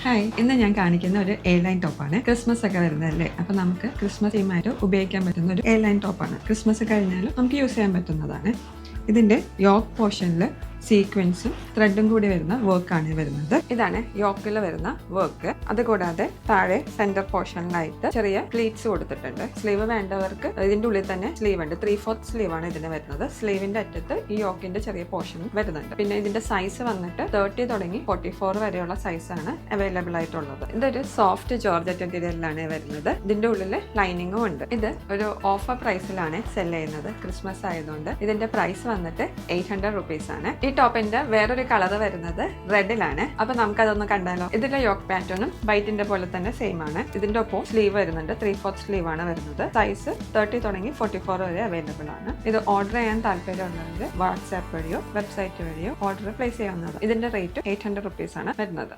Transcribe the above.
Hi, ഇന്ന് ഞാൻ കാണിക്കുന്ന ഒരു എ ലൈൻ ടോപ്പാണ്. ക്രിസ്മസ് ഒക്കെ വരുന്നതല്ലേ, അപ്പൊ നമുക്ക് ക്രിസ്മസ് തീമായിട്ട് ഉപയോഗിക്കാൻ പറ്റുന്ന ഒരു എ ലൈൻ ടോപ്പാണ്. ക്രിസ്മസ് കഴിഞ്ഞാലും നമുക്ക് യൂസ് ചെയ്യാൻ പറ്റുന്നതാണ്. ഇതിന്റെ യോക്ക് പോർഷനിൽ സീക്വൻസും ത്രെഡും കൂടി വരുന്ന വർക്കാണ് വരുന്നത്. ഇതാണ് യോക്കിൽ വരുന്ന വർക്ക്. അതുകൂടാതെ താഴെ സെന്റർ പോർഷനിലായിട്ട് ചെറിയ പ്ലീറ്റ്സ് കൊടുത്തിട്ടുണ്ട്. സ്ലീവ് വേണ്ടവർക്ക് ഇതിന്റെ ഉള്ളിൽ തന്നെ സ്ലീവ് ഉണ്ട്. 3/4 സ്ലീവ് ആണ് ഇതിന് വരുന്നത്. സ്ലീവിന്റെ അറ്റത്ത് ഈ യോക്കിന്റെ ചെറിയ പോർഷൻ വരുന്നുണ്ട്. പിന്നെ ഇതിന്റെ സൈസ് വന്നിട്ട് 30 തുടങ്ങി 44 വരെയുള്ള സൈസാണ് അവൈലബിൾ ആയിട്ടുള്ളത്. ഇതൊരു സോഫ്റ്റ് ജോർജറ്റ് മെറ്റീരിയലിലാണ് വരുന്നത്. ഇതിന്റെ ഉള്ളിൽ ലൈനിങ്ങും ഉണ്ട്. ഇത് ഒരു ഓഫർ പ്രൈസിലാണ് സെൽ ചെയ്യുന്നത്. ക്രിസ്മസ് ആയതുകൊണ്ട് ഇതിന്റെ പ്രൈസ് വന്നിട്ട് 800 റുപ്പീസ് ആണ്. ഈ ടോപ്പിന്റെ വേറൊരു കളർ വരുന്നത് റെഡിലാണ്. അപ്പൊ നമുക്ക് അതൊന്ന് കണ്ടാലോ. ഇതിലെ യോക്ക് പാറ്റേണും വൈറ്റിന്റെ പോലെ തന്നെ സെയിം ആണ്. ഇതിന്റെ ഒപ്പം സ്ലീവ് വരുന്നുണ്ട്. 3/4 സ്ലീവ് ആണ് വരുന്നത്. സൈസ് 30 തുടങ്ങി 44 വരെ അവൈലബിൾ ആണ്. ഇത് ഓർഡർ ചെയ്യാൻ താല്പര്യമുള്ളവർ വാട്സാപ്പ് വഴിയോ വെബ്സൈറ്റ് വഴിയോ ഓർഡർ പ്ലേസ് ചെയ്യാവുന്നതാണ്. ഇതിന്റെ റേറ്റ് 800 റുപ്പീസ് ആണ് വരുന്നത്.